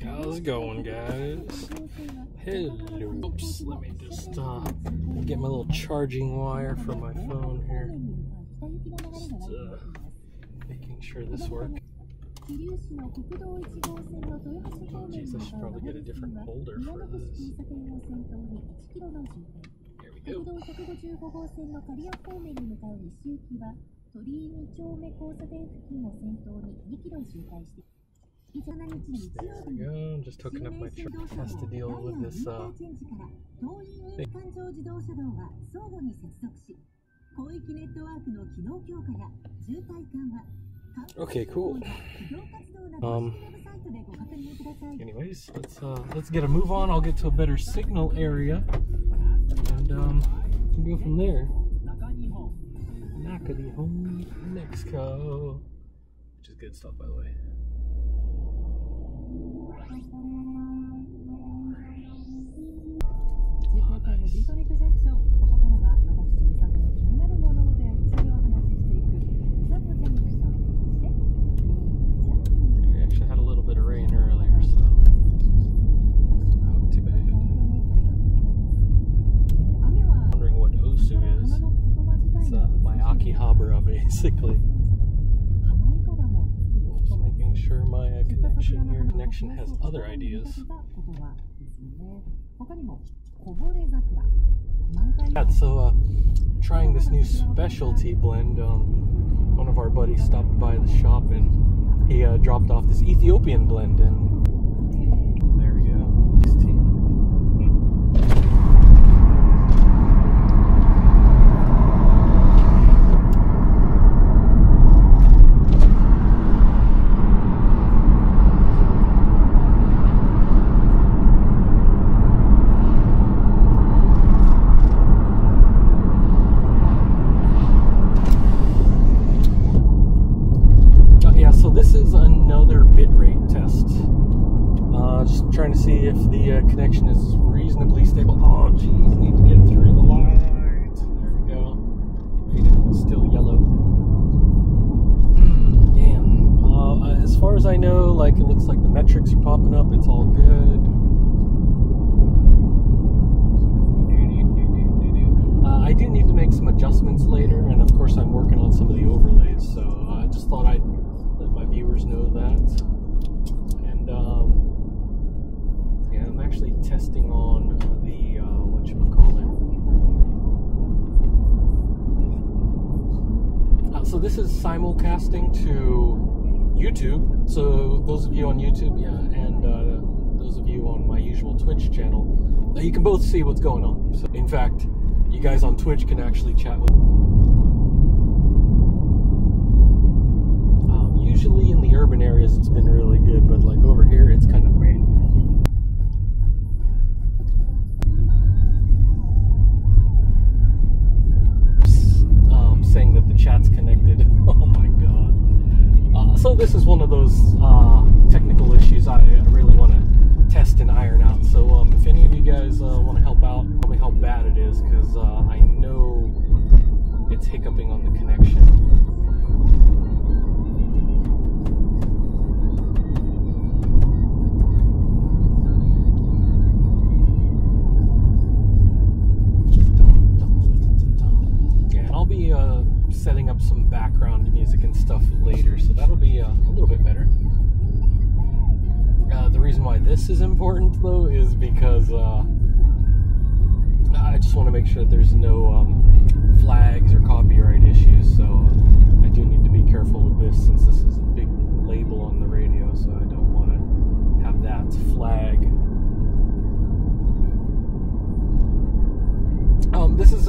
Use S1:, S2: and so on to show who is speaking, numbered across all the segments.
S1: How's it going, guys? Hello. Oops, let me just get my little charging wire for my phone here. Just making sure this works. Oh geez, I should probably get a different holder for this. Here we go. There we go, just hooking up my truck. Has to deal with this okay, cool. Anyways, let's get a move on. I'll get to a better signal area and we'll go from there. Nakadihon, Mexico, which is good stuff, by the way. Oh, nice. We actually had a little bit of rain earlier, so not too bad. Wondering what Osu is. It's my Akihabara, basically. Just making sure my connection has other ideas. Yeah, so trying this new specialty blend. One of our buddies stopped by the shop and he dropped off this Ethiopian blend, and there we go. This tea. Trying to see if the connection is reasonably stable. Oh geez, need to get through the light. There we go. It's still yellow. Damn. As far as I know, like, it looks like the metrics are popping up. It's all good. I do need to make some adjustments later, and of course I'm working on some of the overlays, so I just thought I'd let my viewers know that. And yeah, I'm actually testing on the so this is simulcasting to YouTube. So those of you on YouTube, yeah, and those of you on my usual Twitch channel, you can both see what's going on. So, in fact, you guys on Twitch can actually chat with. Usually in the urban areas, it's been really good, but like over here, it's kind of weird. Saying that the chat's connected. Oh my god. So this is one of those technical issues I really want to test and iron out. So if any of you guys want to help out, tell me how bad it is, because I know it's hiccuping on the connection. Setting up some background music and stuff later, so that'll be a little bit better. The reason why this is important, though, is because I just want to make sure that there's no flags or copyright issues, so I do need to be careful with this, since this is a big label on the radio, so I don't want to have that flag. This is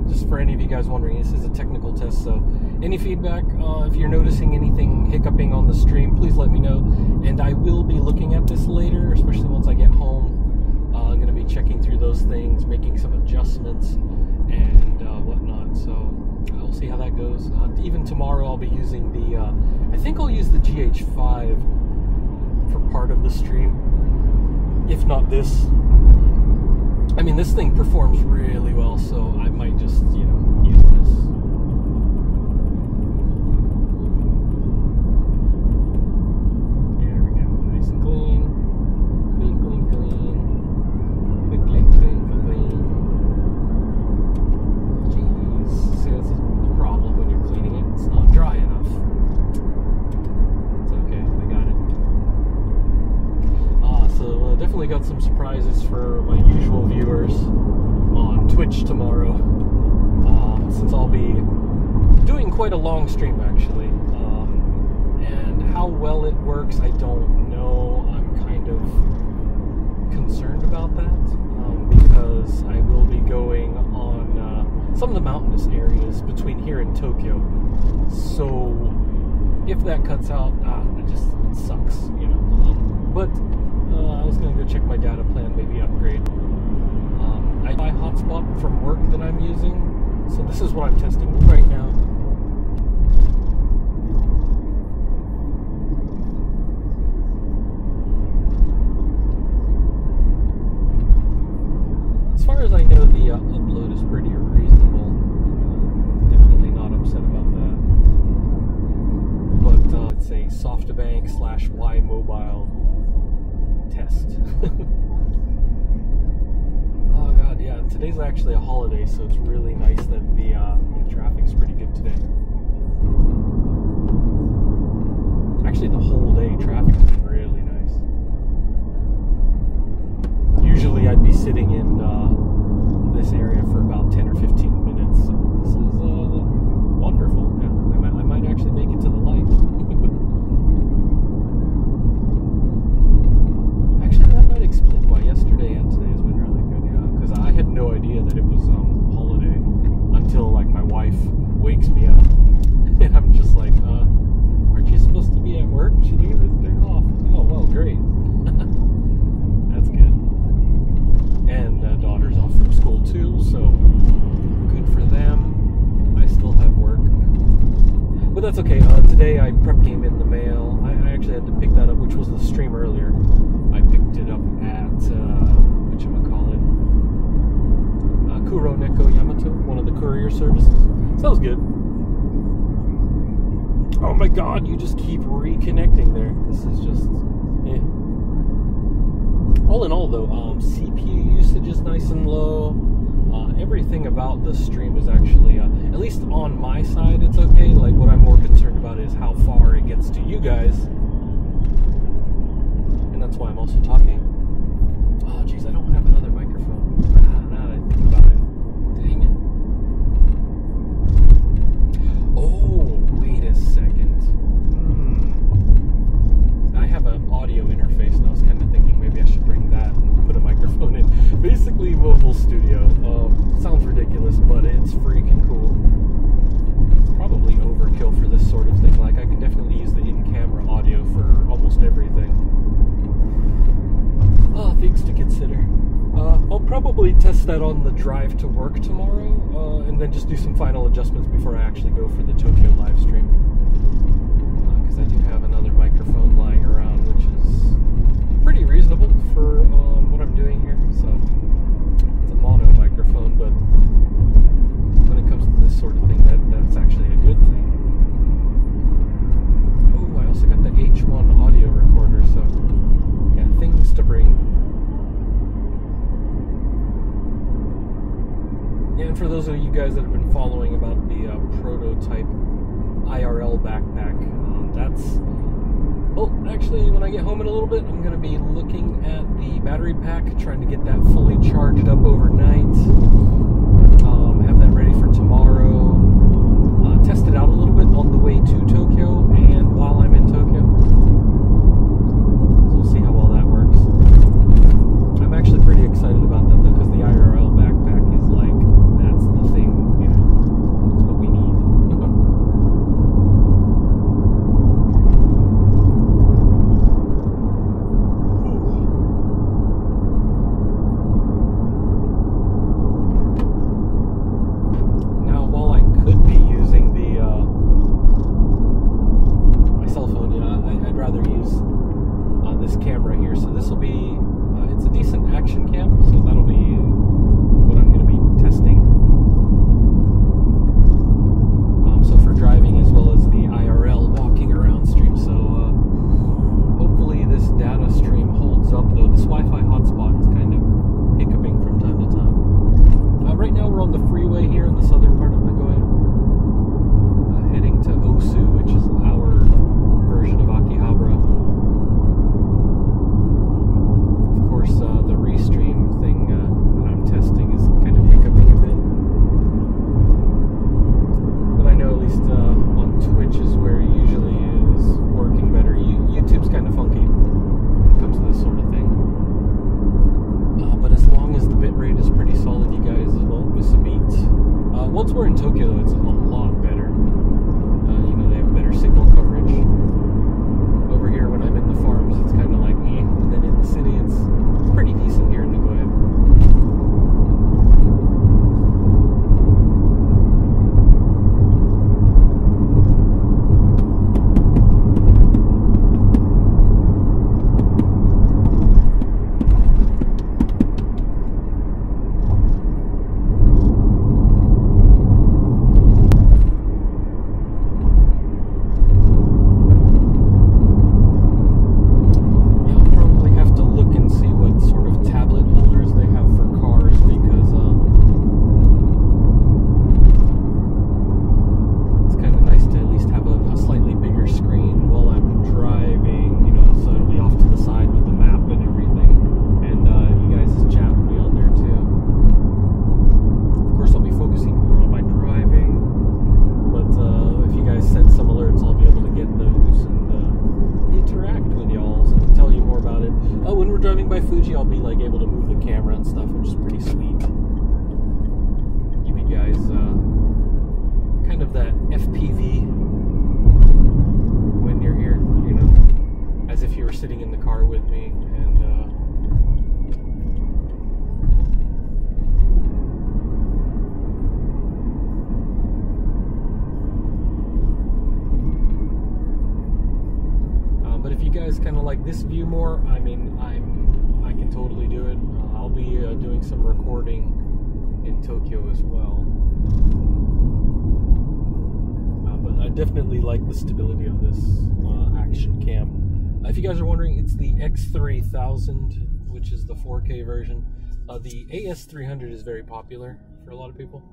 S1: just for any of you guys wondering, this is a technical test, so any feedback, if you're noticing anything hiccuping on the stream, please let me know, and I will be looking at this later, especially once I get home. I'm going to be checking through those things, making some adjustments, and whatnot, so I'll see how that goes. Even tomorrow I'll be using the, I think I'll use the GH5 for part of the stream, if not this. I mean, this thing performs really well, so I might just, you know, use this. There we go, nice and clean. definitely got some surprises for my usual viewers on Twitch tomorrow, since I'll be doing quite a long stream actually. And how well it works, I don't know. I'm kind of concerned about that, because I will be going on some of the mountainous areas between here and Tokyo. So if that cuts out, that just sucks, you know. But I was going to go check my data plan, maybe upgrade. I buy hotspot from work that I'm using, so this is what I'm testing right now. As far as I know, the upload is pretty reasonable. Definitely not upset about that. But it's a SoftBank / Y Mobile test. Oh god, yeah. Today's actually a holiday, so it's really nice that the traffic's pretty good today. Actually, the whole day traffic's been really nice. Usually I'd be sitting in this area for about 10 or 15 minutes, so this is wonderful. Yeah, I might actually make it to the light. Actually, that might explain why yesterday and today has been really good, yeah, because I had no idea that it was holiday until like my wife wakes me up and I'm just like, aren't you supposed to be at work? Should you leave this day off? Oh, well, great. That's good. And daughter's off from school too, so good for them. I still have work, but that's okay. Today I prep came in the mail. I actually had to pick that up, which was the stream earlier. I picked it up at whatchamacallit, Kuro Neko Yamato, one of the courier services. So that was good. Oh my god, you just keep reconnecting there. This is just all in all, though, CPU usage is nice and low. Everything about this stream is actually, at least on my side, it's okay. Like, what I'm more concerned about is how far it gets to you guys. And that's why I'm also talking. Oh, geez, I don't have another microphone. Now that I think about it. Dang it. Oh, wait a second. I have an audio interface, and I was kind of thinking maybe I should bring that and put a microphone in. Basically, mobile studio. Sounds ridiculous, but it's freaking cool. It's probably overkill for this sort of thing. Like, I can definitely use the in-camera audio for almost everything. Things to consider. I'll probably test that on the drive to work tomorrow, and then just do some final adjustments before I actually go for the Tokyo live stream. Because I do have another microphone lying around, which is pretty reasonable for what I'm doing here. So it's a mono microphone, but when it comes to this sort of thing, that's actually a good thing. Oh, I also got the H1 audio recorder, so yeah, things to bring. Yeah, and for those of you guys that have been following about the prototype IRL backpack, that's... Well, actually, when I get home in a little bit, I'm going to be looking at the battery pack, trying to get that fully charged up overnight, have that ready for tomorrow, test it out a little bit on the way to Tokyo and while I'm in Tokyo. So we'll see how well that works. I'm actually pretty excited about that, though, because the IRL backpack is like, that's the thing, you know, it's what we need. swear in Tokyo, though, it's a lot better. You know, they have better signal coverage. Over here, when I'm in the farms, it's kind of like me. And then in the city, it's pretty decent here in Nagoya. I'll be like able to move the camera and stuff, which is pretty sweet. Give you guys kind of that FPV when you're here, you know, as if you were sitting in the car with me. And but if you guys kind of like this view more, I mean, I can totally do it. I'll be doing some recording in Tokyo as well. But I definitely like the stability of this action cam. If you guys are wondering, it's the X3000, which is the 4K version. The AS300 is very popular for a lot of people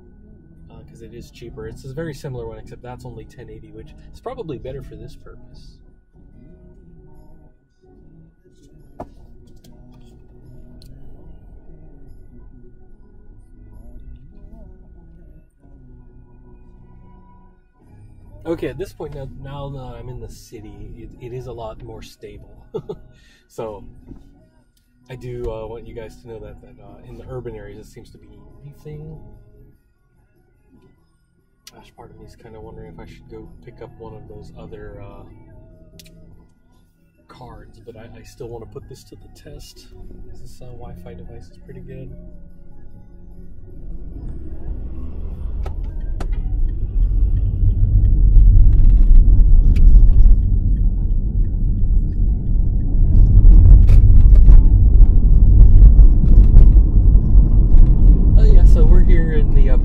S1: because it is cheaper. It's a very similar one, except that's only 1080, which is probably better for this purpose. Okay, at this point now that I'm in the city, it is a lot more stable. So I do want you guys to know that in the urban areas it seems to be anything. Gosh, part of me is kind of wondering if I should go pick up one of those other cards, but I still want to put this to the test. This Wi-Fi device is pretty good.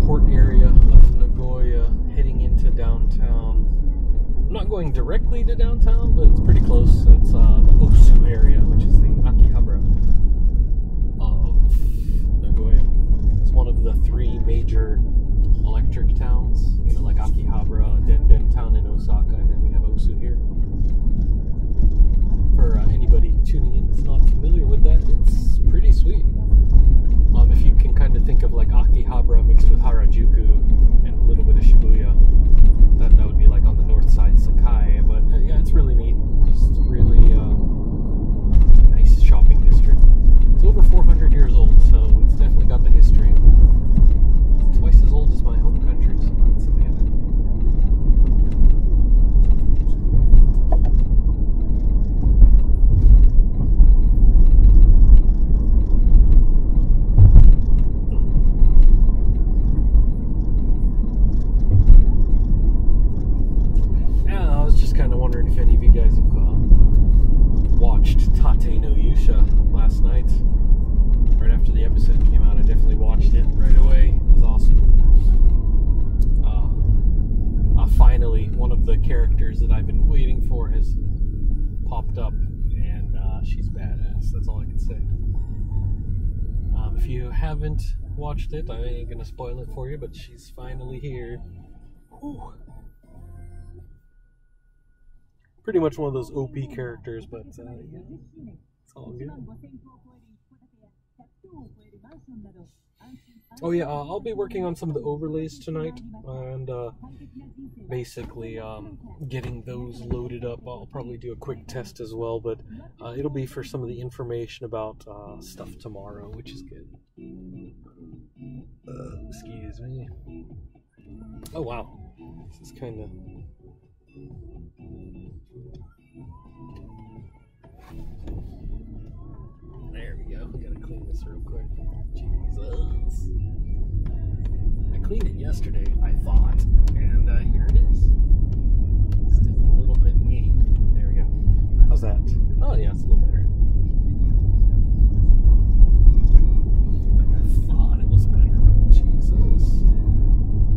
S1: Port area of Nagoya, heading into downtown. I'm not going directly to downtown, but it's pretty close. It's the Osu area, which is the Akihabara of Nagoya. It's one of the 3 major electric towns, you know, like Akihabara, Denden town in Osaka, and then we have Osu here. For anybody tuning in that's not familiar with that, it's pretty sweet. If you can kind of think of like Akihabara mixed with Harajuku and a little bit of Shibuya, that would be like on the north side Sakai. But yeah, it's really neat. Just really nice shopping district. It's over 400 years old, so it's definitely got the history. Twice as old as my home country, so that's amazing. Wondering if any of you guys have watched Tate no Yusha last night, right after the episode came out. I definitely watched it right away. It was awesome. Finally, one of the characters that I've been waiting for has popped up, and she's badass. That's all I can say. If you haven't watched it, I ain't gonna spoil it for you, but she's finally here. Whew. Pretty much one of those OP characters, but yeah, it's all good. Oh yeah, I'll be working on some of the overlays tonight, and basically getting those loaded up. I'll probably do a quick test as well, but it'll be for some of the information about stuff tomorrow, which is good. Excuse me. Oh wow, this is kind of... There we go. We gotta clean this real quick. Jesus. I cleaned it yesterday, I thought, and here it is. Still a little bit neat. There we go. How's that? Oh yeah, it's a little better. I thought it was better, but Jesus.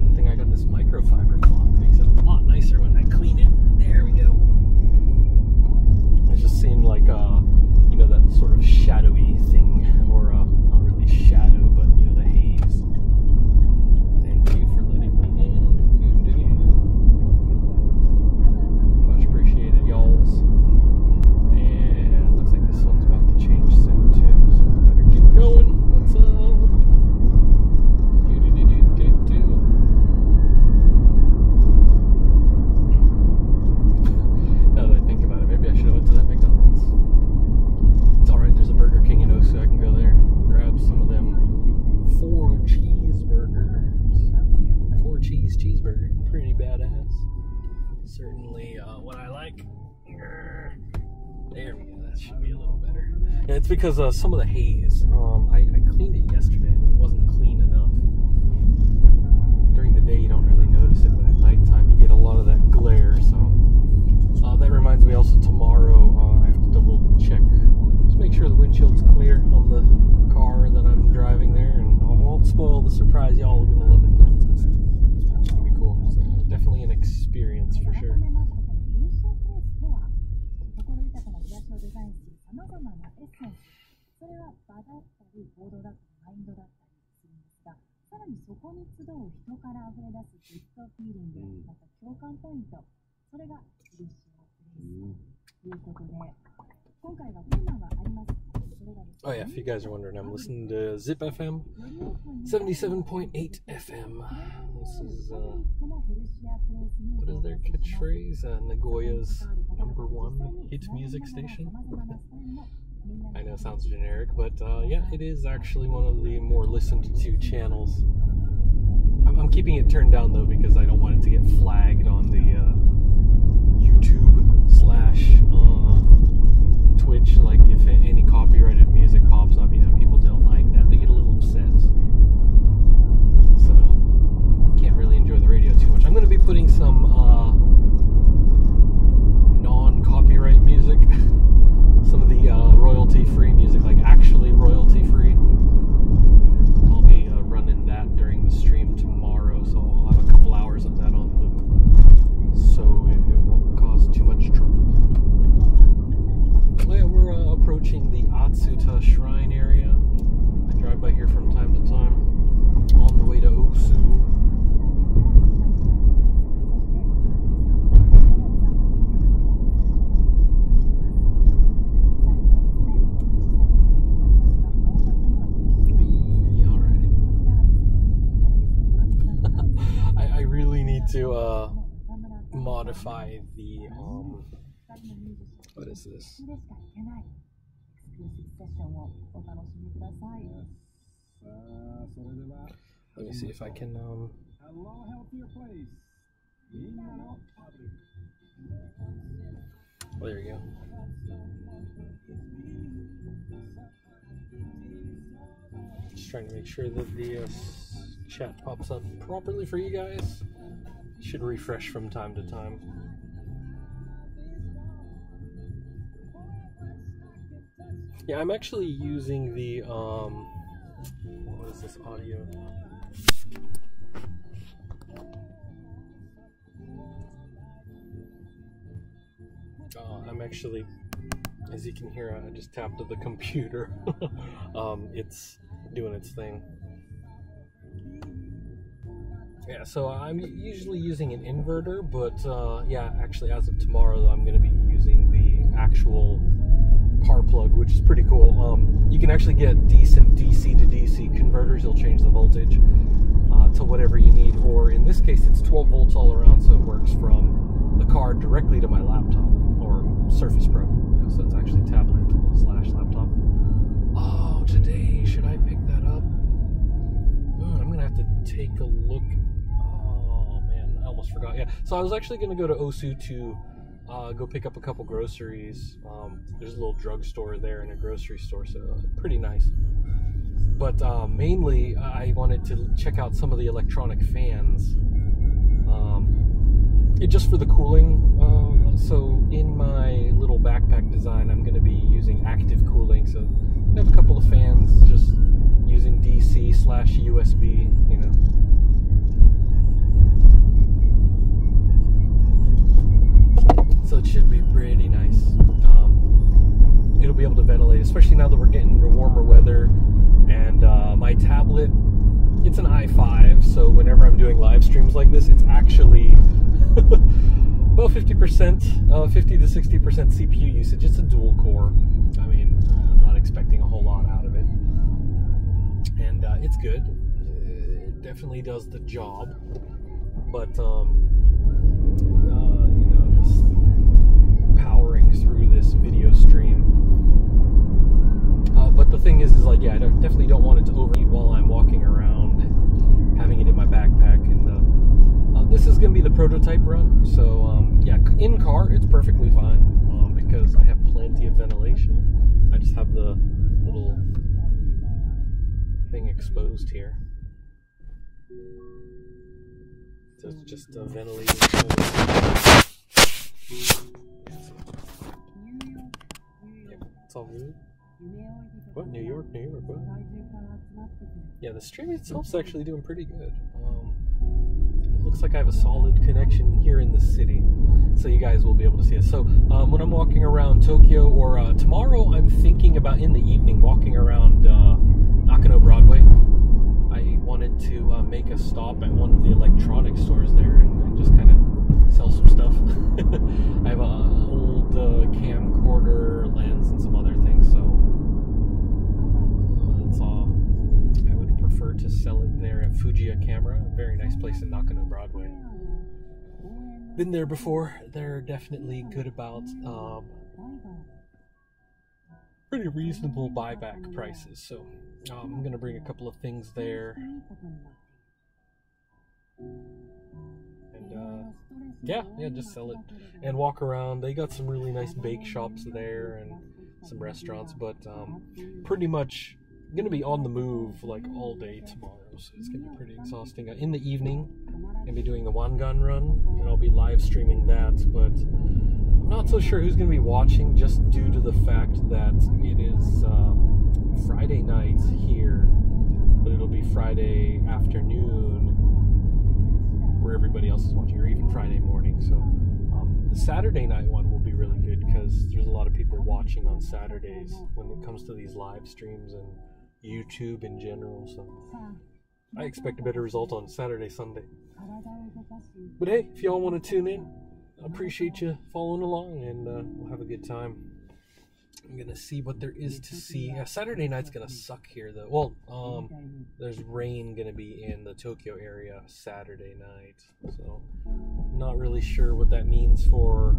S1: Good thing I got this microfiber cloth. It makes it a lot nicer when I clean it. There we go. It just seemed like you know, that sort of shadowy thing, or not really shadow, but you know, the haze. Thank you for letting me in. Much appreciated, y'alls. And looks like this one's about to change soon too, so I better keep going. What's up? Now that I think about it, maybe I should have went to that McDonald's. It's alright, there's a Burger King in Osu, I can go there, grab some of them 4 cheeseburgers. 4 cheeseburger, pretty badass. Certainly what I like. There we go, that should be a little better. Yeah, it's because some of the haze, I cleaned it yesterday, but it wasn't clean enough. During the day you don't really notice it, but at nighttime you get a lot of that glare, so... that reminds me also, tomorrow I have to double check, just make sure the windshield's clear on the car that I'm driving there, and I won't spoil the surprise. Y'all are going to love it, but it's going to be cool. It's definitely an experience for sure. Oh yeah, if you guys are wondering, I'm listening to Zip FM, 77.8 FM. This is, what is their catchphrase? Nagoya's #1 hit music station. I know it sounds generic, but yeah, it is actually one of the more listened to channels. I'm keeping it turned down though, because I don't want it to get flagged on the YouTube/Twitch. Like, if any copyrighted music pops up, you know, people don't like that. They get a little upset. So, can't really enjoy the radio too much. I'm going to be putting some non-copyright music. Some of the royalty-free music, like actually royalty-free. I'll be running that during the stream tomorrow, so I'll have a couple hours of that on loop. So it won't cause too much trouble. Well, yeah, we're approaching the Atsuta Shrine area. I drive by here from time to time on the way to Osu. I really need to modify the what is this? Let me see if I can oh, there you go. Just trying to make sure that the chat pops up properly for you guys. Should refresh from time to time. Yeah, I'm actually using the what is this audio? I'm actually, as you can hear, I just tapped the computer. It's doing its thing. Yeah, so I'm usually using an inverter, but yeah, actually as of tomorrow, I'm going to be using the actual car plug, which is pretty cool. You can actually get decent DC to DC converters. You'll change the voltage to whatever you need, or in this case, it's 12 volts all around, so it works from the car directly to my laptop, or Surface Pro. Yeah, so it's actually tablet/laptop. Oh, today, should I pick that up? I'm going to have to take a look. so I was actually going to go to Osu to go pick up a couple groceries. There's a little drugstore there and a grocery store, so pretty nice. But mainly, I wanted to check out some of the electronic fans. Just for the cooling. So in my little backpack design, I'm going to be using active cooling. So I have a couple of fans just using DC/USB, you know. So it should be pretty nice. It'll be able to ventilate, especially now that we're getting warmer weather. And my tablet, it's an i5, so whenever I'm doing live streams like this, it's actually well, 50%, 50 to 60% CPU usage. It's a dual core. I mean, I'm not expecting a whole lot out of it. And it's good. It definitely does the job. But, you know, just powering through this video stream. But the thing is like, yeah, I definitely don't want it to overheat while I'm walking around, having it in my backpack. And this is going to be the prototype run, so yeah, in car it's perfectly fine because I have plenty of ventilation. I just have the little thing exposed here, so it's just ventilating. Yeah, it's all good. What? New York? What? Yeah, the stream itself's actually doing pretty good. Looks like I have a solid connection here in the city, so you guys will be able to see it. So when I'm walking around Tokyo, or tomorrow I'm thinking about in the evening walking around Nakano Broadway. I wanted to make a stop at one of the electronic stores there and just kind of sell some stuff. I have an old camcorder, lens, and some other things, so that's all. I would prefer to sell it there at Fujiya Camera, a very nice place in Nakano Broadway. Been there before. They're definitely good about pretty reasonable buyback prices. So I'm gonna bring a couple of things there, and yeah, just sell it and walk around. They got some really nice bake shops there and some restaurants, but pretty much going to be on the move like all day tomorrow, so it's going to be pretty exhausting. In the evening, I'm going to be doing the Wangan run, and I'll be live streaming that, but I'm not so sure who's going to be watching, just due to the fact that it is Friday night here, but it'll be Friday afternoon where everybody else is watching, or even Friday morning. So the Saturday night one will be really good because there's a lot of people watching on Saturdays when it comes to these live streams and YouTube in general, so I expect a better result on Saturday, Sunday. But hey, if y'all want to tune in, I appreciate you following along, and we'll have a good time. I'm gonna see what there is to see. Saturday night's gonna suck here, though. Well, there's rain gonna be in the Tokyo area Saturday night, so not really sure what that means for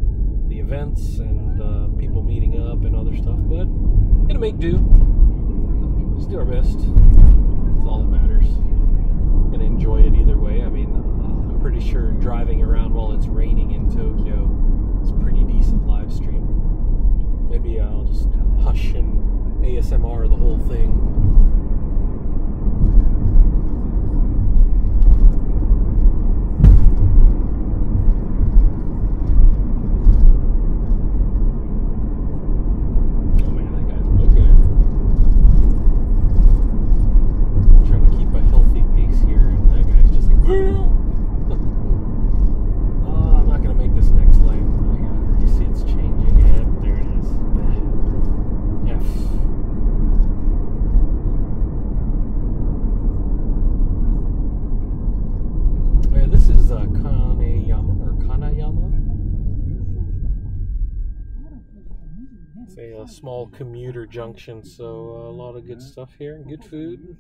S1: the events and people meeting up and other stuff, but gonna make do. Let's do our best. That's all that matters. Gonna enjoy it either way. I mean, I'm pretty sure driving around while it's raining in Tokyo is a pretty decent live stream. Maybe I'll just hush and ASMR the whole thing. A small commuter junction, so a lot of good stuff here, good food.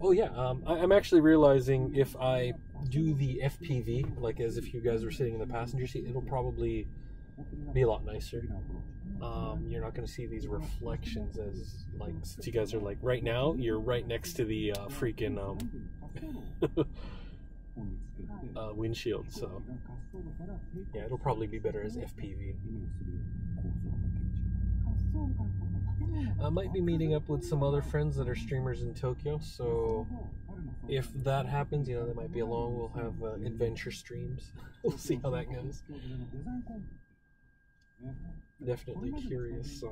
S1: Oh yeah, I'm actually realizing if I do the FPV, like as if you guys were sitting in the passenger seat, it'll probably be a lot nicer. You're not going to see these reflections as, like, since you guys are like, right now, you're right next to the freaking windshield, so yeah, it'll probably be better as FPV. I might be meeting up with some other friends that are streamers in Tokyo, so if that happens, you know, they might be along. We'll have adventure streams. We'll see how that goes. Definitely curious.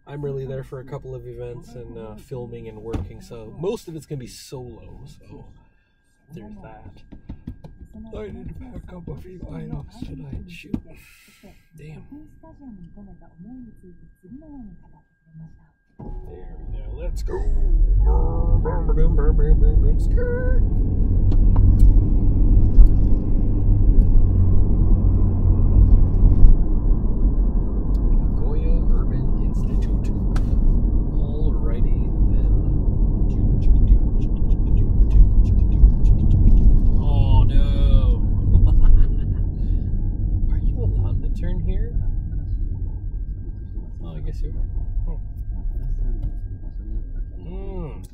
S1: I'm really there for a couple of events and filming and working, so most of it's gonna be solo, so there's that. I need to pack up a few items tonight. Shoot. Damn. There we go. Let's go. Let's go. Nagoya Urban Institute. Alrighty then. Oh no. Are you allowed to turn here? Oh, I guess you are.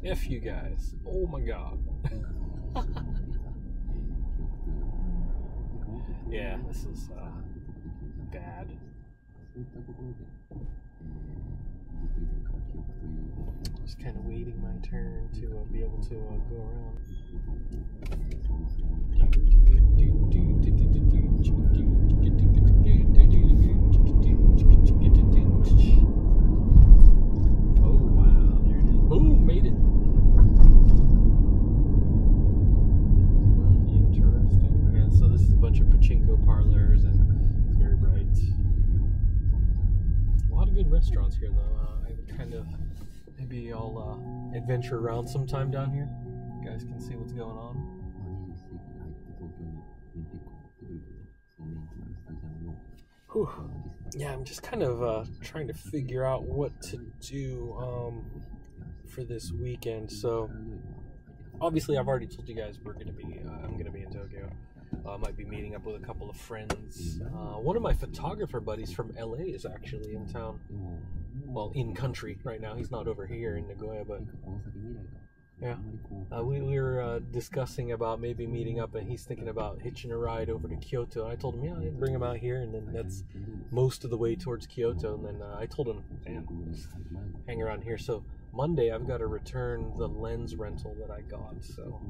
S1: F you guys. Oh my god. Yeah, this is bad. Just kind of waiting my turn to be able to go around. Oh wow, there it is. Boom, made it. Interesting. Yeah, so this is a bunch of pachinko parlors and it's very bright. A lot of good restaurants here though. Maybe I'll adventure around sometime down here. You guys can see what's going on. Whew. Yeah, I'm just kind of trying to figure out what to do for this weekend. So obviously I've already told you guys I'm gonna be in Tokyo. I might be meeting up with a couple of friends. One of my photographer buddies from LA is actually in town. Well, in country right now. He's not over here in Nagoya, but yeah. We were discussing about maybe meeting up, and he's thinking about hitching a ride over to Kyoto. And I told him, yeah, I'd bring him out here, and then that's most of the way towards Kyoto. And then I told him, damn, hang around here. So Monday, I've got to return the lens rental that I got. So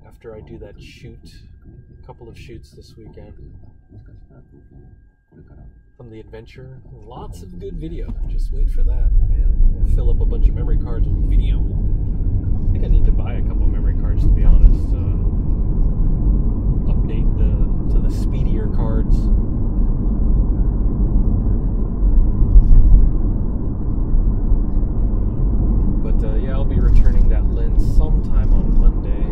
S1: after I do that a couple of shoots this weekend from the adventure, lots of good video. Just wait for that, man. I'll fill up a bunch of memory cards with video. I think I need to buy a couple memory cards, to be honest. Update to the speedier cards. But yeah, I'll be returning that lens sometime on Monday.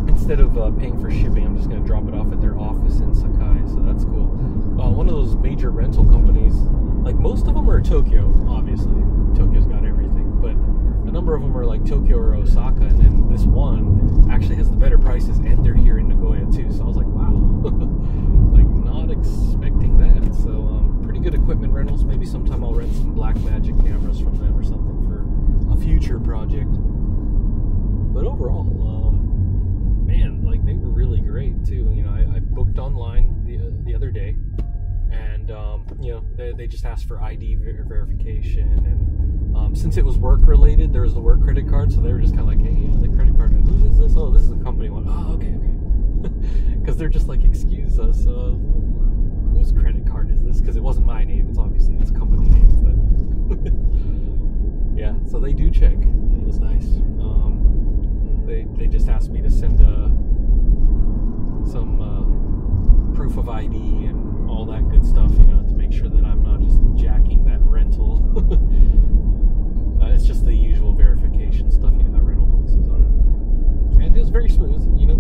S1: Instead of paying for shipping, I'm just going to drop it off at their office in Sakai, so that's cool. One of those major rental companies, like most of them are Tokyo, obviously. Tokyo's got everything, but a number of them are like Tokyo or Osaka, and then this one actually has the better prices, and they're here in Nagoya too, so I was like, wow. Like, not expecting that. So pretty good equipment rentals. Maybe sometime I'll rent some Blackmagic cameras from them or something for a future project. But overall, man, like, they were really great too. You know, I booked online the other day, and you know, they just asked for ID verification, and since it was work related, there was the work credit card, so they were just kind of like, hey, yeah, the credit card, who is this? Oh, this is a company one. Oh, okay. Because they're just like, excuse us, whose credit card is this? Because it wasn't my name, it's obviously it's company name, but yeah, so they do check. It was nice. They just asked me to send some proof of ID and all that good stuff, you know, to make sure that I'm not just jacking that rental. It's just the usual verification stuff, you know how rental places are. And it was very smooth, you know.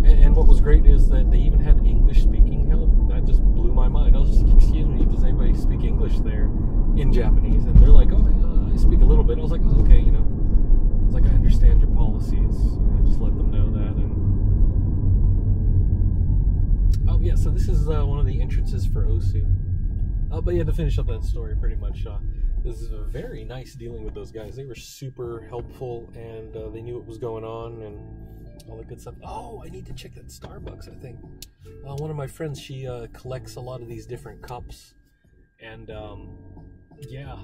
S1: And what was great is that they even had English speaking help. That just blew my mind. I was just like, excuse me, does anybody speak English there in Japanese? And they're like, oh, I speak a little bit. I was like, oh, okay, you know. I was like, I understand your policies. You know, just let them know that. And oh yeah, so this is one of the entrances for Osu. But yeah, to finish up that story, pretty much, this is very nice dealing with those guys. They were super helpful, and they knew what was going on and all the good stuff. Oh, I need to check that Starbucks, I think. One of my friends, she collects a lot of these different cups, and yeah,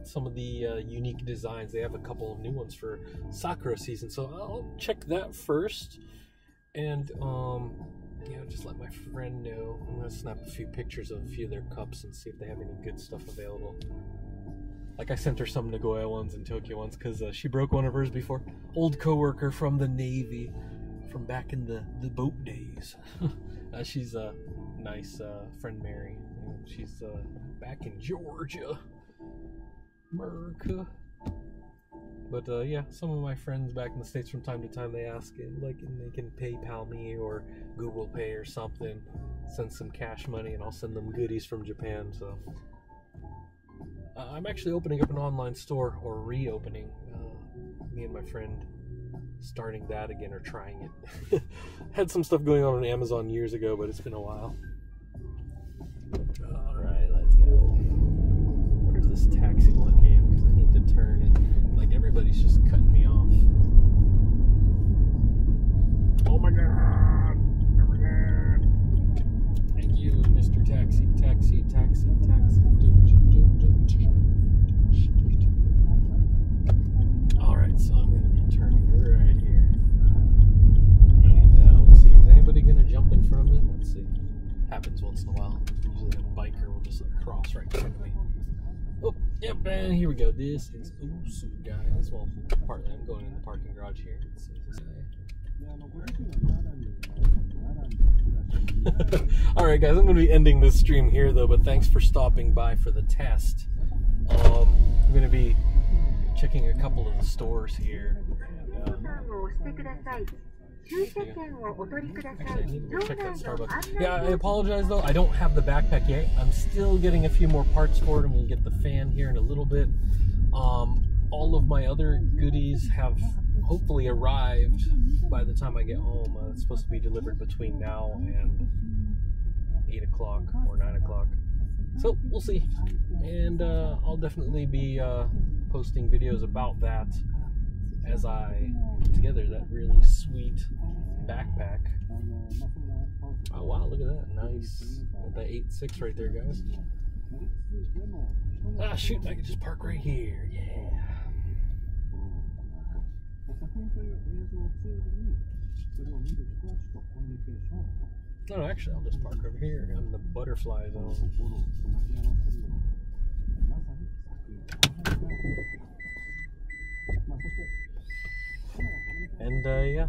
S1: some of the unique designs. They have a couple of new ones for Sakura season, so I'll check that first, and yeah, just let my friend know. I'm gonna snap a few pictures of a few of their cups and see if they have any good stuff available. Like, I sent her some Nagoya ones and Tokyo ones because she broke one of hers before. Old coworker from the Navy, from back in the boat days. She's a nice friend, Mary. She's back in Georgia, America. But yeah, some of my friends back in the States, from time to time, they ask, like, and they can PayPal me or Google Pay or something, send some cash money, and I'll send them goodies from Japan. So I'm actually opening up an online store, or reopening. Me and my friend starting that again, or trying it. Had some stuff going on Amazon years ago, but it's been a while. Alright, let's go. What is this taxi one again? Because I need to turn, and like, everybody's just cutting me off. Oh my god! Oh my god! Thank you, Mr. Taxi. Taxi, taxi, taxi. Alright, so I'm going to be turning right here. And we'll see. Is anybody going to jump in front of me? Let's see. Happens once in a while. Usually a biker will just cross right in front of me. Oh, yep, and here we go. This is Usu, guys. Well, partly I'm going in the parking garage here. Let's see this guy. Alright, guys, I'm going to be ending this stream here, though, but thanks for stopping by for the test. I'm going to be checking a couple of the stores here. Actually, I need to check that Starbucks. Yeah, I apologize though, I don't have the backpack yet. I'm still getting a few more parts for it. I'm going to get the fan here in a little bit. All of my other goodies have hopefully arrived by the time I get home. It's supposed to be delivered between now and 8 o'clock or 9 o'clock. So, we'll see. And I'll definitely be posting videos about that as I put together that really sweet backpack. Oh wow, look at that. Nice. Got that 8.6 right there, guys. Ah, shoot, I can just park right here. Yeah. No, actually, I'll just park over here. I'm in the butterfly zone. And yeah,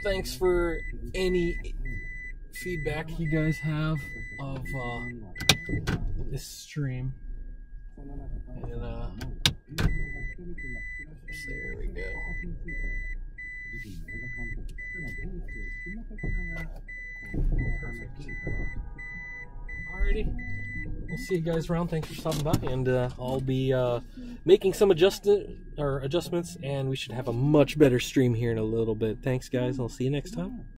S1: thanks for any feedback you guys have of this stream. And there we go. Perfect. Alrighty, we'll see you guys around. Thanks for stopping by, and I'll be making some adjustments, and we should have a much better stream here in a little bit. Thanks, guys. I'll see you next time.